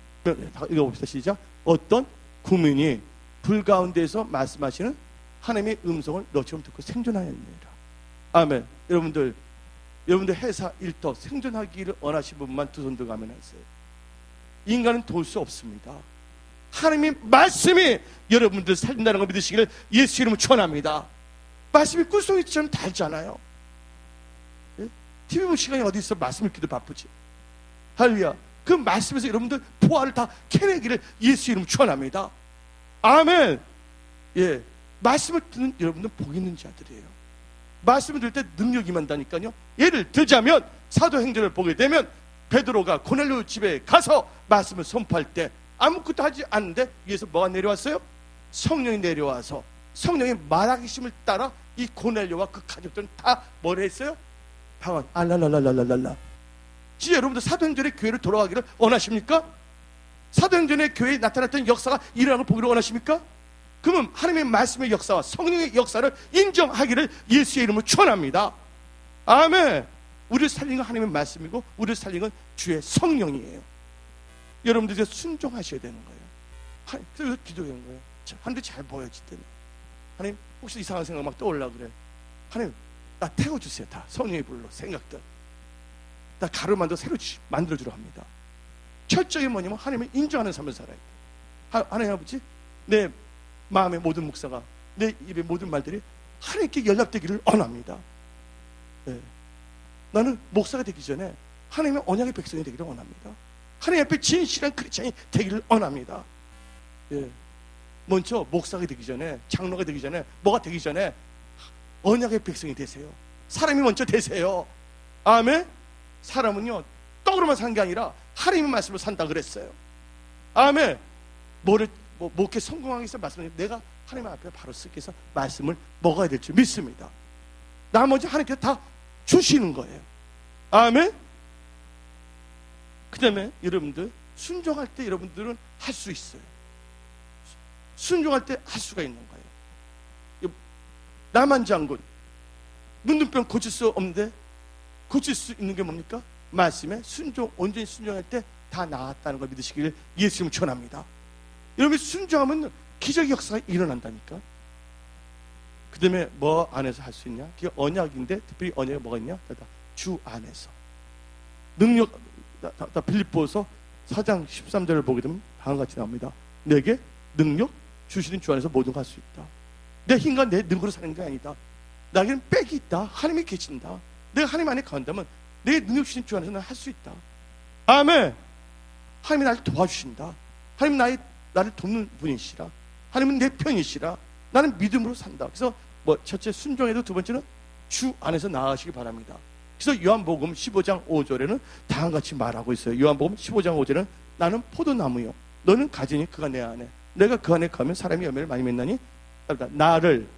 읽어봅시다. 시작. 어떤 국민이 불 가운데에서 말씀하시는 하나님의 음성을 너처럼 듣고 생존하였느니라. 아멘. 여러분들 회사 일터 생존하기를 원하시는 분만 두 손 들고 아멘 하세요. 인간은 도울 수 없습니다. 하나님의 말씀이 여러분들 살린다는 걸 믿으시기를 예수 이름으로 축원합니다. 말씀이 꿀송이처럼 달잖아요. TV 볼 시간이 어디 있어? 말씀 읽기도 바쁘지. 할렐루야. 그 말씀에서 여러분들 보화를 다 캐내기를 예수 이름으로 축원합니다. 아멘. 예, 말씀을 듣는 여러분들 복 있는 자들이에요. 말씀을 들을 때 능력이 임한다니까요. 예를 들자면 사도행전을 보게 되면 베드로가 고넬료 집에 가서 말씀을 선포할 때 아무것도 하지 않는데 위에서 뭐가 내려왔어요? 성령이 내려와서 성령의 말하기심을 따라 이 고넬료와 그 가족들은 다 뭘 했어요? 방언 알랄랄랄랄랄라. 진짜 여러분들 사도행전의 교회를 돌아가기를 원하십니까? 사도행전의 교회에 나타났던 역사가 일어나는 걸 보기를 원하십니까? 그러면 하나님의 말씀의 역사와 성령의 역사를 인정하기를 예수의 이름으로 축원합니다. 아멘. 우리를 살린 건 하나님의 말씀이고 우리를 살린 건 주의 성령이에요. 여러분들 이제 순종하셔야 되는 거예요. 그래서 기도하는 거예요. 하나님 잘 보여질 때는 하나님 혹시 이상한 생각 막 떠올라 그래. 하나님 나 태워주세요. 다 성령의 불로 생각들 나 가르만도 새로 만들어주려 합니다. 철저히 뭐냐면 하나님을 인정하는 삶을 살아야 돼. 하나님 아버지, 내 마음의 모든 묵사가, 내 입의 모든 말들이 하나님께 연락되기를 원합니다. 네. 나는 목사가 되기 전에 하나님의 언약의 백성이 되기를 원합니다. 하나님 앞에 진실한 크리스찬이 되기를 원합니다. 예. 먼저 목사가 되기 전에, 장로가 되기 전에, 뭐가 되기 전에 언약의 백성이 되세요. 사람이 먼저 되세요. 아멘. 사람은요 떡으로만 사는 게 아니라 하나님의 말씀으로 산다 그랬어요. 아멘. 뭐 이렇게 성공하기 위해서 말씀을 내가 하나님 앞에 바로 쓰기 위해서 말씀을 먹어야 될 줄 믿습니다. 나머지 하나님께서 다 주시는 거예요. 아멘. 그 다음에 여러분들 순종할 때 여러분들은 할 수 있어요. 순종할 때 할 수가 있는 거예요. 나만 장군 눈두병 고칠 수 없는데 고칠 수 있는 게 뭡니까? 말씀에 온전히 순종할 때 다 나았다는 걸 믿으시기를 예수님 축원합니다. 여러분 순종하면 기적 역사가 일어난다니까. 그 다음에 뭐 안에서 할 수 있냐? 그게 언약인데 특별히 언약이 뭐가 있냐? 주 안에서 능력. 빌립보서 4장 13절을 보게 되면 다음과 같이 나옵니다. 내게 능력 주시는 주 안에서 모든 걸 할 수 있다. 내 힘과 내 능력으로 사는 게 아니다. 나에게는 빽이 있다. 하나님이 계신다. 내가 하나님 안에 간다면 내 능력 주시는 주 안에서 난 할 수 있다. 아멘. 하나님이 나를 도와주신다. 하나님 나를 돕는 분이시라. 하나님은 내 편이시라. 나는 믿음으로 산다. 그래서 첫째 순종해도 두 번째는 주 안에서 나아가시기 바랍니다. 그래서 요한복음 15장 5절에는 다음과 같이 말하고 있어요. 요한복음 15장 5절에는 나는 포도나무요 너는 가지니 그가 내 안에 내가 그 안에 가면 사람이 열매를 많이 맺나니 나를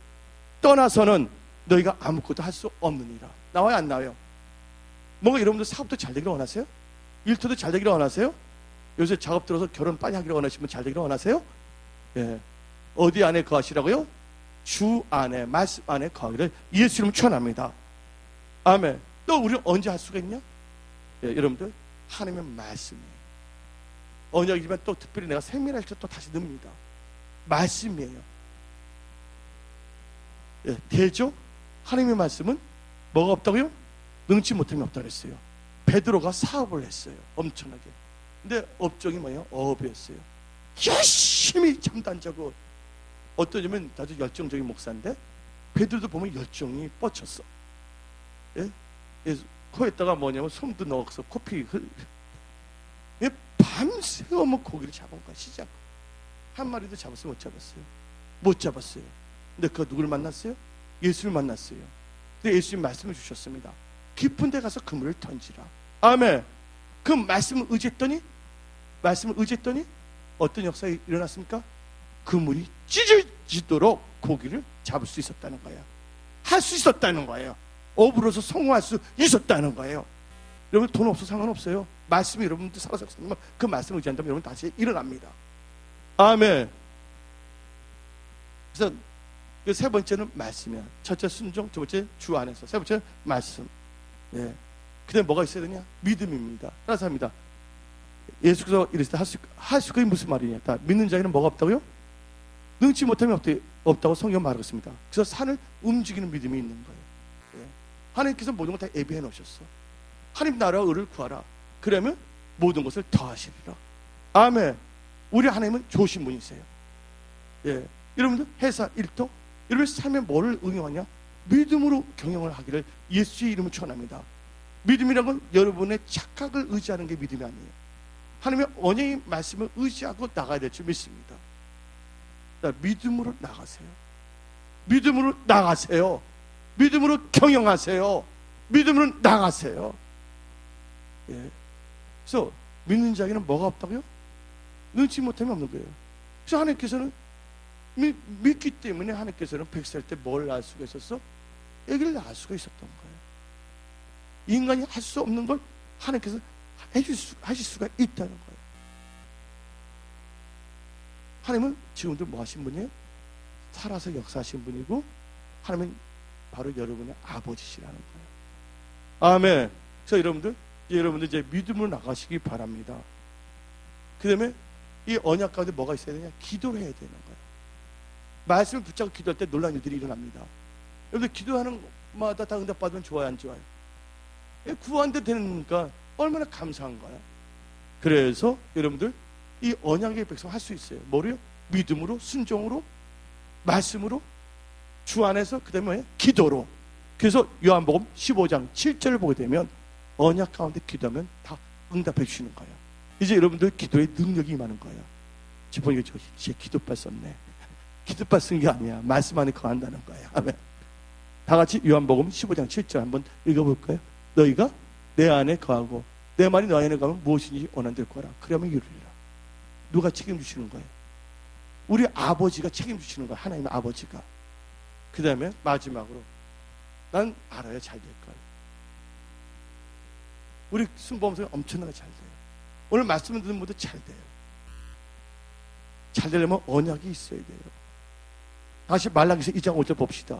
떠나서는 너희가 아무것도 할 수 없느니라. 나와요 안 나와요? 뭔가 여러분들 사업도 잘 되기를 원하세요? 일터도 잘 되기를 원하세요? 요새 작업 들어서 결혼 빨리 하기를 원하시면 잘 되기를 원하세요? 예. 어디 안에 거하시라고요? 주 안에 말씀 안에 거하기를 예수님 축원합니다. 아멘. 또 우리는 언제 할 수가 있냐? 예, 여러분들 하나님의 말씀이에요. 언약이지만 또 특별히 내가 생명할 때 또 다시 넣습니다. 말씀이에요. 예, 대죠? 하나님의 말씀은 뭐가 없다고요? 능치 못함이 없다고 했어요. 베드로가 사업을 했어요. 엄청나게. 근데 업종이 뭐예요? 어업이었어요. 열심히 잠도 안 자고 어떠냐면 아주 열정적인 목사인데 베드로도 보면 열정이 뻗쳤어. 예? 코에다가 뭐냐면 솜도 넣어서 코피 밤새워 고기를 잡은 거야. 시작 한 마리도 잡았어요? 못 잡았어요? 못 잡았어요. 근데 그가 누구를 만났어요? 예수를 만났어요. 근데 예수님 말씀을 주셨습니다. 깊은 데 가서 그물을 던지라. 아멘. 그 말씀을 의지했더니 어떤 역사가 일어났습니까? 그물이 찢어지도록 고기를 잡을 수 있었다는 거예요. 할 수 있었다는 거예요. 업으로서 성공할 수 있었다는 거예요. 여러분 돈 없어 상관없어요. 말씀이 여러분들 살아서 그 말씀을 의지한다면 여러분 다시 일어납니다. 아멘. 그래서 그 세 번째는 말씀이야. 첫째 순종, 두 번째 주 안에서, 세 번째 말씀. 예. 그다음에 뭐가 있어야 되냐? 믿음입니다. 따라서 합니다. 예수께서 이랬을 때 할 수가 무슨 말이냐? 다 믿는 자에는 뭐가 없다고요? 능치 못함이 없다고 성경 말하고 있습니다. 그래서 산을 움직이는 믿음이 있는 거예요. 예. 하나님께서 모든 걸 다 예비해 놓으셨어. 하나님 나라와 의를 구하라. 그러면 모든 것을 더하시리라. 아멘. 우리 하나님은 좋으신 분이세요. 예. 여러분들 회사 일터 여러분 삶에 뭐를 응용하냐? 믿음으로 경영을 하기를 예수의 이름으로 축원합니다. 믿음이란 건 여러분의 착각을 의지하는 게 믿음이 아니에요. 하나님의 언약의 말씀을 의지하고 나가야 될 줄 믿습니다. 믿음으로 나가세요. 믿음으로 나가세요. 믿음으로 경영하세요. 믿음으로 나가세요. 예. 그래서 믿는 자에게는 뭐가 없다고요? 능치 못함이 없는 거예요. 그래서 하나님께서는 믿기 때문에 하나님께서는 100살 때 뭘 낳을 수가 있었어? 아기를 낳을 수가 있었던 거예요. 인간이 할 수 없는 걸 하나님께서 하실 수가 있다는 거예요. 하나님은 지금도 뭐 하신 분이에요? 살아서 역사하신 분이고 하나님은 바로 여러분의 아버지시라는 거예요. 아멘. 그래서 여러분들 이제 믿음으로 나가시기 바랍니다. 그 다음에 이 언약 가운데 뭐가 있어야 되냐? 기도를 해야 되는 거예요. 말씀을 붙잡고 기도할 때 놀라운 일들이 일어납니다. 여러분들 기도하는 것마다 다 응답받으면 좋아요, 안 좋아요? 구한대 되니까 얼마나 감사한 거야. 그래서 여러분들 이 언약의 백성 할 수 있어요. 뭐래요? 믿음으로, 순종으로, 말씀으로, 주 안에서, 그 다음에 기도로. 그래서 요한복음 15장 7절을 보게 되면 언약 가운데 기도하면 다 응답해 주시는 거예요. 이제 여러분들 기도에 능력이 임하는 거예요. 지금 이거 제 기도빨 썼네. 기도빨 쓴 게 아니야. 말씀 안에 거한다는 거예요. 아멘. 다 같이 요한복음 15장 7절 한번 읽어볼까요? 너희가 내 안에 거하고 내 말이 너희 안에 가면 무엇인지 원한대로 구하라. 그러면 이루리라. 누가 책임주시는 거예요? 우리 아버지가 책임주시는 거예요. 하나님의 아버지가. 그 다음에 마지막으로 난 알아야 잘 될 거예요. 우리 순범성이 엄청나게 잘 돼요. 오늘 말씀을 듣는 분도 잘 돼요. 잘 되려면 언약이 있어야 돼요. 다시 말라기서 2장 5절 봅시다.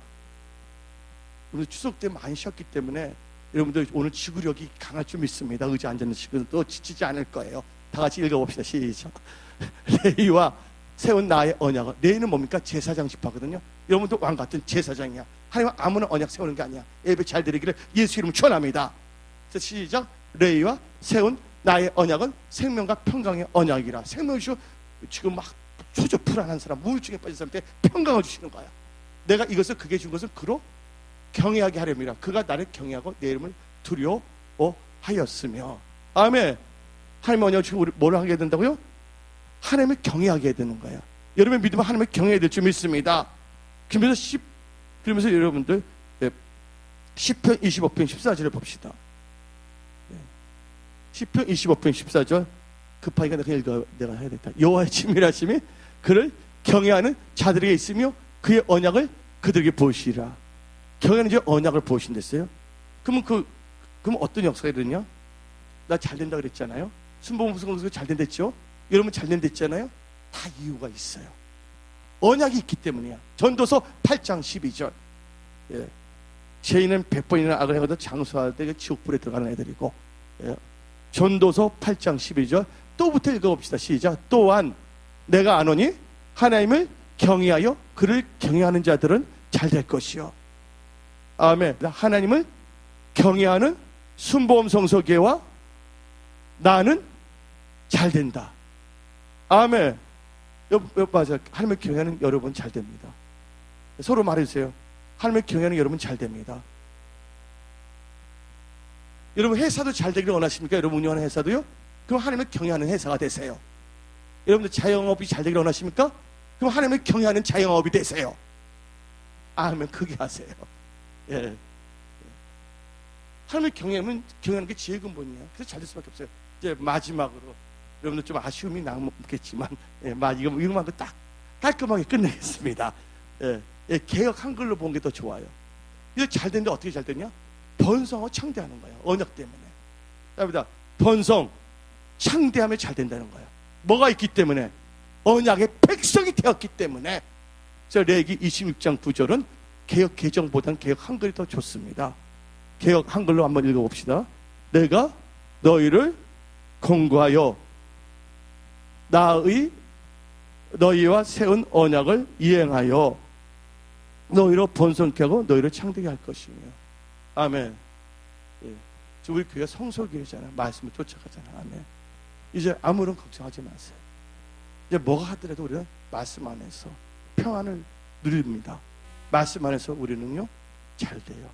우리 추석 때 많이 쉬었기 때문에 여러분들 오늘 지구력이 강할 줄 믿습니다. 의자 앉는 친구들도 지치지 않을 거예요. 다 같이 읽어봅시다. 시작. 레위와 세운 나의 언약은, 레위는 뭡니까? 제사장 지파거든요. 여러분도 왕 같은 제사장이야. 하나님은 아무나 언약 세우는 게 아니야. 예배 잘 드리기를 예수 이름 축원합니다. 시작. 레위와 세운 나의 언약은 생명과 평강의 언약이라. 생명을 주시고, 지금 막 초조 불안한 사람, 우울증에 빠진 사람한테 평강을 주시는 거야. 내가 이것을 그게 준 것은 그로 경외하게 하려니라. 그가 나를 경외하고 내 이름을 두려워하였으며. 아멘. 하나님의 언약을 주고 우리 뭘 하게 된다고요? 하나님을 경외하게 되는 거야. 여러분의 믿음은 하나님을 경외해야 될 줄 믿습니다. 그러면서 여러분들 시편 25편 14절을 봅시다. 시편 25편 14절 급하니까 내가 해야 됐다. 여호와의 친밀하심이 그를 경외하는 자들에게 있으며 그의 언약을 그들에게 보시라. 경외하는 자 언약을 보신댔어요. 그러면 어떤 역사가 되느냐? 나 잘 된다 그랬잖아요. 순복음성서 잘 된댔죠. 여러분 잘 된댔잖아요. 다 이유가 있어요. 언약이 있기 때문이야. 전도서 8장 12절. 예. 죄인은 100번이나 악을 행하도 장수할 때 지옥불에 들어가는 애들이고. 예. 전도서 8장 12절. 또부터 읽어봅시다. 시작. 또한 내가 아노니 하나님을 경외하여 그를 경외하는 자들은 잘 될 것이요. 아멘. 하나님을 경외하는 순복음성서교회와 나는 잘 된다. 아멘. 맞아요. 하나님을 경외하는 여러분 잘 됩니다. 서로 말해주세요. 하나님을 경외하는 여러분 잘 됩니다. 여러분 회사도 잘 되기를 원하십니까? 여러분 운영하는 회사도요? 그럼 하나님을 경외하는 회사가 되세요. 여러분들 자영업이 잘 되기를 원하십니까? 그럼 하나님을 경외하는 자영업이 되세요. 아멘. 크게 하세요. 예. 하나님을 경외하는 게 지혜 근본이에요. 그래서 잘 될 수밖에 없어요. 이제 마지막으로 여러분들 좀 아쉬움이 남겠지만, 예, 이거만 딱 깔끔하게 끝내겠습니다. 예, 예, 개역 한글로 본 게 더 좋아요. 이거 잘 됐는데 어떻게 잘 됐냐? 번성하고 창대하는 거예요. 언약 때문에. 답니다. 번성, 창대하면 잘 된다는 거예요. 뭐가 있기 때문에? 언약의 백성이 되었기 때문에. 그래서 레위기 26장 9절은 개역 개정보다는 개역 한글이 더 좋습니다. 개역 한글로 한번 읽어봅시다. 내가 너희를 공고하여 너희와 세운 언약을 이행하여 너희로 번성케 하고 너희를 창대하게 할 것이며. 아멘. 예. 우리 교회가 성소교회잖아요. 말씀을 쫓아가잖아요. 아멘. 이제 아무런 걱정하지 마세요. 이제 뭐가 하더라도 우리는 말씀 안에서 평안을 누립니다. 말씀 안에서 우리는요 잘 돼요.